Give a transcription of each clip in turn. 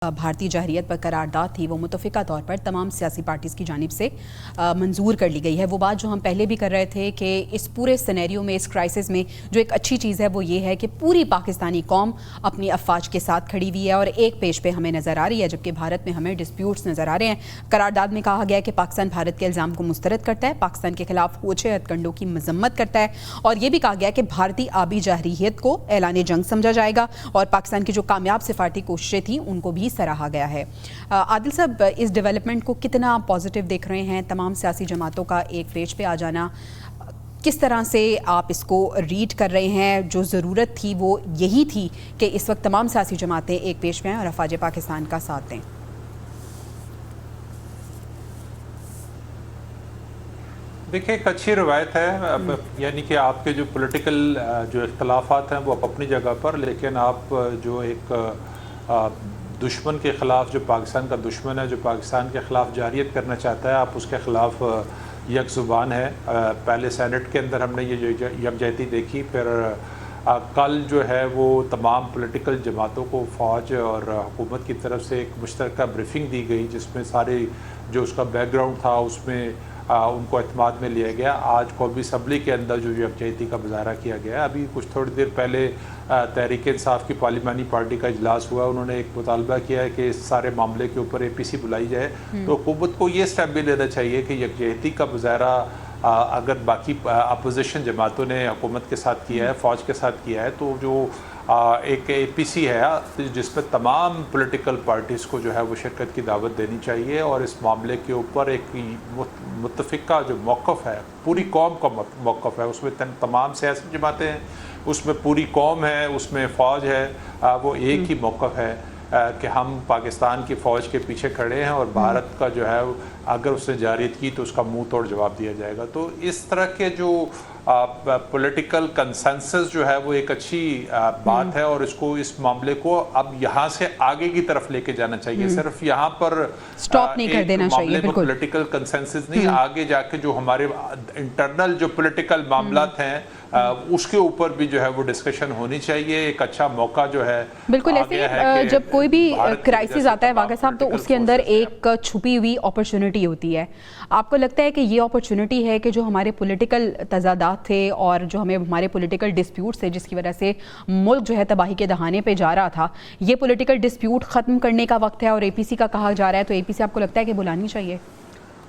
भारतीय जहरियत पर करारदाद थी वो मुतफ़िका तौर पर तमाम सियासी पार्टीज़ की जानिब से मंजूर कर ली गई है। वो बात जो हम पहले भी कर रहे थे कि इस पूरे सिनेरियो में, इस क्राइसिस में जो एक अच्छी चीज़ है वो ये है कि पूरी पाकिस्तानी कौम अपनी अफवाज के साथ खड़ी हुई है और एक पेश पे हमें नज़र आ रही है, जबकि भारत में हमें डिस्प्यूट्स नज़र आ रहे हैं। करारदाद में कहा गया है कि पाकिस्तान भारत के इल्ज़ाम को मुस्तरद करता है, पाकिस्तान के खिलाफ ओछे हथकंडों की मजम्मत करता है और ये भी कहा गया कि भारतीय आबी जहरीत को ऐलान जंग समझा जाएगा और पाकिस्तान की जो कामयाब सिफारती कोशिशें थी उनको भी सराहा गया है। आदिल साहब, इस डेवलपमेंट को कितना पॉजिटिव देख रहे हैं? तमाम सियासी जमातों का एक पेज पे आ जाना, किस तरह से आप इसको रीड कर रहे हैं? जो ज़रूरत थी वो यही थी कि इस वक्त तमाम सियासी जमातें एक पेज पे आएँ और अफवाज पाकिस्तान का साथ दें। देखिए, एक अच्छी रवायत है, यानी कि आपके जो पॉलिटिकल जो इख्तलाफात हैं वो अपनी जगह पर, लेकिन आप जो एक दुश्मन के ख़िलाफ़, जो पाकिस्तान का दुश्मन है, जो पाकिस्तान के ख़िलाफ़ जारियत करना चाहता है, आप उसके ख़िलाफ़ यकजुबान है। पहले सेनेट के अंदर हमने ये यकजहती देखी, फिर कल जो है वो तमाम पॉलिटिकल जमातों को फ़ौज और हुकूमत की तरफ से एक मुश्तरका ब्रीफिंग दी गई, जिसमें सारे जो उसका बैकग्राउंड था उसमें उनको एतमाद में लिया गया। आज कौमी असम्बली के अंदर जो यकजहती का मुजाहरा किया गया, अभी कुछ थोड़ी देर पहले तहरीक इंसाफ की पार्लिमानी पार्टी का इजलास हुआ, उन्होंने एक मुतालबा किया है कि इस सारे मामले के ऊपर APC बुलाई जाए। तो हुकूमत को ये स्टेप भी लेना चाहिए कि यकजहती का मुजाहरा अगर बाकी अपोजिशन जमातों ने हुकूमत के साथ किया है, फ़ौज के साथ किया है, तो जो एक APC है जिसमें तमाम पॉलिटिकल पार्टीज़ को जो है वो शिरकत की दावत देनी चाहिए और इस मामले के ऊपर एक मुत्तफ़िका जो मौक़िफ़ है, पूरी कौम का मौक़िफ़ है, उसमें तमाम सियासी जमातें हैं, उसमें पूरी कौम है, उसमें फ़ौज है, वो एक ही मौक़िफ़ है कि हम पाकिस्तान की फ़ौज के पीछे खड़े हैं और भारत का जो है अगर उसने जारियत की तो उसका मुंह तोड़ जवाब दिया जाएगा। तो इस तरह के जो पॉलिटिकल कंसेंसस जो है वो एक अच्छी बात है और इसको, इस मामले को अब यहाँ से आगे की तरफ लेके जाना चाहिए। सिर्फ यहाँ पर स्टॉप नहीं कर देना चाहिए। बिल्कुल, पॉलिटिकल कंसेंसस नहीं, आगे जाके जो हमारे इंटरनल जो पॉलिटिकल मामलात हैं उसके ऊपर भी जो है वो डिस्कशन होनी चाहिए। एक अच्छा मौका जो है, बिल्कुल ऐसे जब कोई भी क्राइसिस आता है वाक़ई साहब, तो उसके अंदर एक छुपी हुई अपॉर्चुनिटी होती है। आपको लगता है कि ये अपॉर्चुनिटी है कि जो हमारे पॉलिटिकल तजादात थे और जो हमें हमारे पॉलिटिकल डिस्प्यूट्स थे जिसकी वजह से मुल्क जो है तबाही के दहाने पे जा रहा था, ये पॉलिटिकल डिस्प्यूट ख़त्म करने का वक्त है और APC का कहा जा रहा है, तो APC आपको लगता है कि बुलानी चाहिए?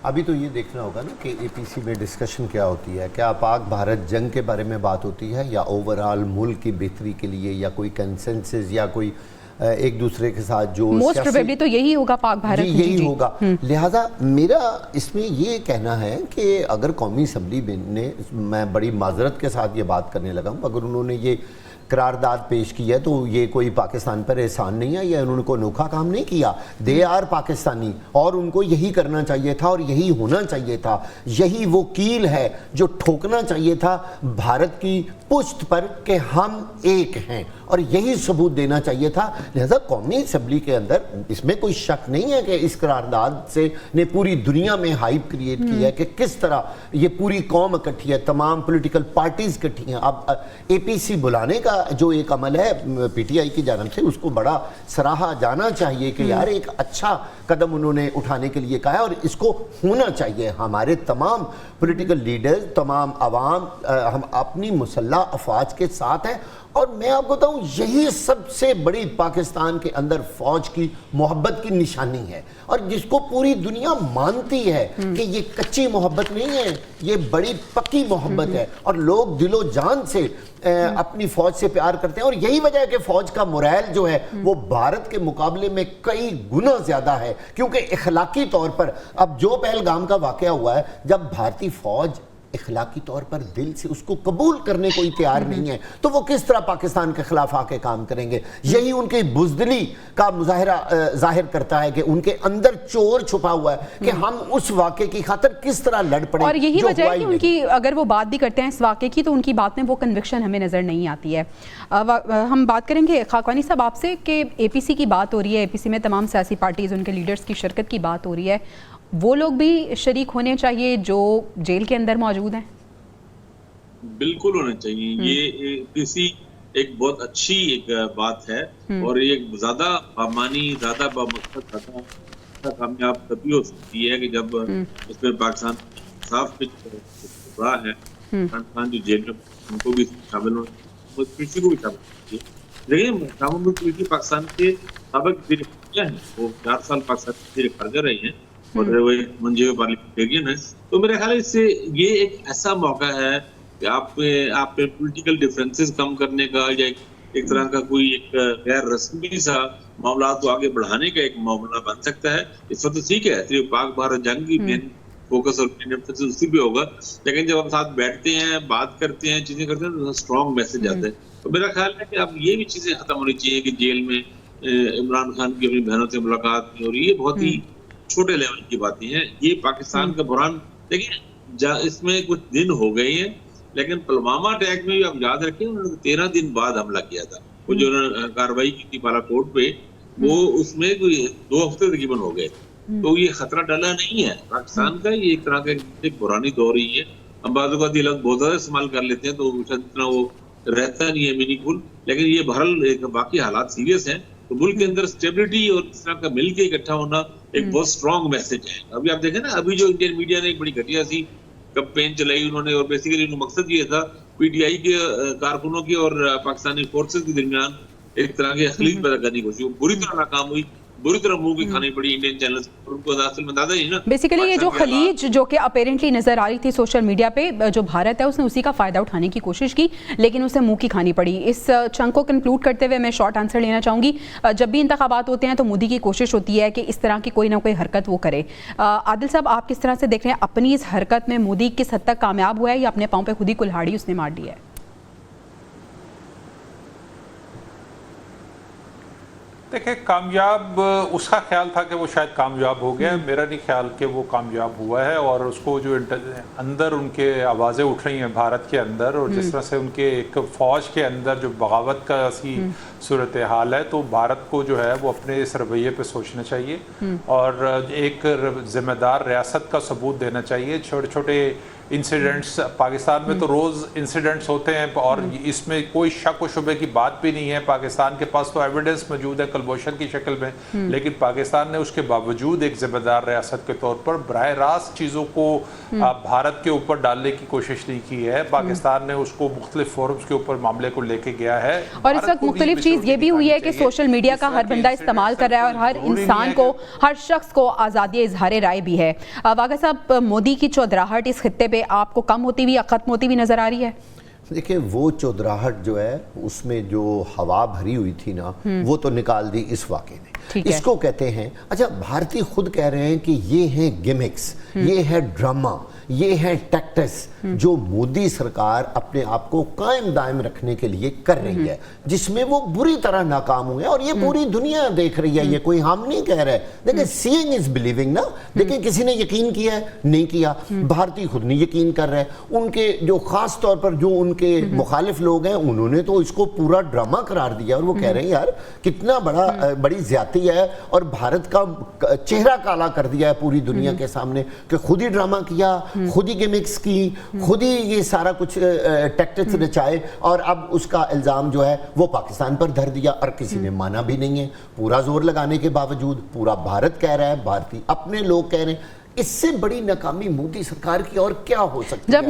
अभी तो ये देखना होगा ना कि APC में डिस्कशन क्या होती है। क्या पाक भारत जंग के बारे में बात होती है या ओवरऑल मुल्क की बेहतरी के लिए, या कोई कंसेंसस, या कोई एक दूसरे के साथ जो मोस्ट प्रोबेबली तो यही होगा पाक भारत में। यही होगा। लिहाजा मेरा इसमें ये कहना है कि अगर कौमी असम्बली ने, मैं बड़ी माजरत के साथ ये बात करने लगा हूँ, अगर उन्होंने ये करारदाद पेश की है तो ये कोई पाकिस्तान पर एहसान नहीं है, या उन्होंने कोई अनोखा काम नहीं किया। दे आर पाकिस्तानी और उनको यही करना चाहिए था और यही होना चाहिए था। यही वो कील है जो ठोकना चाहिए था भारत की पुश्त पर कि हम एक हैं, और यही सबूत देना चाहिए था। लिहाजा कौमी असम्बली के अंदर इसमें कोई शक नहीं है कि इस करारदाद से ने पूरी दुनिया में हाइप क्रिएट की है कि किस तरह ये पूरी कौम इकट्ठी है, तमाम पॉलिटिकल पार्टीज इकट्ठी हैं। अब APC बुलाने का जो एक अमल है PTI की जानब से, उसको बड़ा सराहा जाना चाहिए कि यार एक अच्छा कदम उन्होंने उठाने के लिए कहा है और इसको होना चाहिए। हमारे तमाम पॉलिटिकल लीडर्स, तमाम अवाम, हम अपनी मुसल्लह अफवाज के साथ हैं और मैं आपको बताऊं यही सबसे बड़ी पाकिस्तान के अंदर फौज की मोहब्बत की निशानी है और जिसको पूरी दुनिया मानती है कि ये कच्ची मोहब्बत नहीं है, ये बड़ी पक्की मोहब्बत है और लोग दिलो जान से अपनी फौज से प्यार करते हैं। और यही वजह है कि फौज का मोरल जो है वो भारत के मुकाबले में कई गुना ज्यादा है, क्योंकि इखलाकी तौर पर अब जो पहलगाम का वाकया हुआ है, जब भारतीय फौज इखलाकी तौर पर दिल से उसको कबूल करने को तैयार नहीं है तो वो किस तरह पाकिस्तान के खिलाफ आके काम करेंगे? यही उनकी बुज़दिली का मुजाहरा जाहिर करता है कि उनके अंदर चोर छुपा हुआ है कि हम उस वाक़े की खातिर किस तरह लड़ पड़े। और यही वजह है कि उनकी, अगर वो बात भी करते हैं इस वाक़े की, तो उनकी बात में वो कन्विक्शन हमें नज़र नहीं आती है। हम बात करेंगे खाकवानी साहब आपसे कि APC की बात हो रही है, APC में तमाम सियासी पार्टीज़, उनके लीडर्स की शिरकत की बात हो रही है, वो लोग भी शरीक होने चाहिए जो जेल के अंदर मौजूद हैं? बिल्कुल होना चाहिए। ये APC एक बहुत अच्छी एक बात है, और ये ज्यादा बामानी, ज्यादा बामकसद, ज्यादा कामयाब तभी हो सकती है कि जब उसमें पाकिस्तान साफ पिच रहा है। इमरान खान जो जेल में, उनको भी शामिल हो, कृषि को भी शामिल कीजिए। लेकिन शामिल कृषि पाकिस्तान के सबक क्या है, वो 4 साल पाकिस्तान के खर्च रही है और वो मंजे पार्लियामेंटेरियन है। तो मेरे ख्याल से ये एक ऐसा मौका है कि आप पे पॉलिटिकल डिफरेंसेस कम करने का, या एक तरह का कोई एक गैर रस्मी सा मामला को आगे बढ़ाने का एक मामला बन सकता है। इस वक्त तो ठीक है, सिर्फ पाक भारत जंग की मेन फोकस और मेन एम्फेसिस उसी पे होगा, लेकिन जब हम साथ बैठते हैं, बात करते हैं, चीजें करते हैं, तो स्ट्रॉन्ग मैसेज आता है। तो मेरा ख्याल है कि अब ये भी चीजें खत्म होनी चाहिए कि जेल में इमरान खान की अपनी बहनों से मुलाकात की, और ये बहुत ही छोटे लेवल की बातें हैं। ये पाकिस्तान का बुरहान, देखिए इसमें कुछ दिन हो गए हैं, लेकिन पुलवामा अटैक में भी आप याद रखें, उन्होंने 13 दिन बाद हमला किया था। वो जो कार्रवाई की थी बालाकोट पे, वो उसमें कोई 2 हफ्ते तकरीबन हो गए। तो ये खतरा टला नहीं है पाकिस्तान का, ये एक तरह का एक पुरानी दौर ही है। हम बाजू का दिल बहुत ज्यादा इस्तेमाल कर लेते हैं, तो इतना वो रहता नहीं है मीनिंगफुल, लेकिन ये बहरहाल एक बाकी हालात सीरियस हैं। तो मुल्क के अंदर स्टेबिलिटी और इस तरह का मिलकर इकट्ठा होना एक बहुत स्ट्रॉन्ग मैसेज है। अभी आप देखें ना, अभी जो इंडियन मीडिया ने एक बड़ी घटिया सी कैंपेन चलाई उन्होंने, और बेसिकली उनका मकसद ये था पीटीआई के कारकुनों की और पाकिस्तानी फोर्सेस के दरमियान एक तरह की अखलीत पैदा करने की कोशिश, बुरी तरह नाकाम हुई, बुरी तरह मुंह की खानी पड़ी इंडियन चैनल्स, उनको असल में अंदाजा ही ना। बेसिकली ये जो खलीज जो कि अपेरेंटली नजर आ रही थी सोशल मीडिया पे, जो भारत है उसने उसी का फायदा उठाने की कोशिश की, लेकिन उसे मुंह की खानी पड़ी। इस चंक को कंक्लूड करते हुए मैं शॉर्ट आंसर लेना चाहूंगी। जब भी इंतखाबात होते हैं तो मोदी की कोशिश होती है कि इस तरह की कोई ना कोई हरकत वो करे। आदिल साहब, आप किस तरह से देख रहे हैं, अपनी इस हरकत में मोदी किस हद तक कामयाब हुआ है या अपने पांव पे खुद ही कुल्हाड़ी उसने मार दी है? देखिए, कामयाब उसका ख्याल था कि वो शायद कामयाब हो गया, मेरा नहीं ख्याल कि वो कामयाब हुआ है। और उसको जो अंदर उनके आवाज़ें उठ रही हैं भारत के अंदर, और जिस तरह से उनके एक फ़ौज के अंदर जो बगावत का सी सूरत हाल है, तो भारत को जो है वो अपने इस रवैये पे सोचना चाहिए और एक ज़िम्मेदार रियासत का सबूत देना चाहिए। छोटे छोटे इंसिडेंट्स पाकिस्तान में तो रोज़ इंसिडेंट्स होते हैं, और इसमें कोई शक व शुबे की बात भी नहीं है। पाकिस्तान के पास तो एविडेंस मौजूद है कलबोशन की शक्ल में, लेकिन पाकिस्तान ने उसके बावजूद एक जिम्मेदार रियासत के तौर पर बराह रास्त चीज़ों को भारत के ऊपर डालने की कोशिश नहीं की है। पाकिस्तान ने उसको मुख्तलिफ फोरम्स के ऊपर मामले को लेके गया है। और इस वक्त मुख्तलिफ चीज़ ये भी हुई है कि सोशल मीडिया का हर बंदा इस्तेमाल कर रहा है, और हर इंसान को, हर शख्स को आज़ादी इजहार राय भी है। वागा साहब, मोदी की चौधराहट इस खित्ते पे आपको कम होती हुई या खत्म होती हुई नजर आ रही है? देखिए, वो चौधराहट जो है उसमें जो हवा भरी हुई थी ना, वो तो निकाल दी इस वाक़े ने। इसको कहते हैं, अच्छा भारतीय खुद कह रहे हैं कि ये है गिमिक्स, ये है ड्रामा, ये है टैक्टिक्स जो मोदी सरकार अपने आप को कायम दायम रखने के लिए कर रही है, जिसमें वो बुरी तरह नाकाम हुए, और ये पूरी दुनिया देख रही है। ये कोई हम नहीं कह रहे। देखिए, सीइंग इज बिलीविंग ना। देखिए, किसी ने यकीन किया है, नहीं किया, भारतीय खुद नहीं यकीन कर रहे। उनके जो खास तौर पर जो उनके मुखालिफ लोग हैं, उन्होंने तो इसको पूरा ड्रामा करार दिया, और वो कह रहे हैं यार कितना बड़ी ज्यादती है, और भारत का चेहरा काला कर दिया है पूरी दुनिया के सामने कि खुद ही ड्रामा किया, खुद ही गिमिक्स की, खुद ही ये सारा कुछ टैक्टिक्स रचाए, और अब उसका इल्ज़ाम जो है वो पाकिस्तान पर धर दिया, और किसी ने माना भी नहीं है। पूरा जोर लगाने के बावजूद पूरा भारत कह रहा है, भारतीय अपने लोग कह रहे हैं। इससे बड़ी नाकामी मोदी सरकार की और क्या हो सकती है?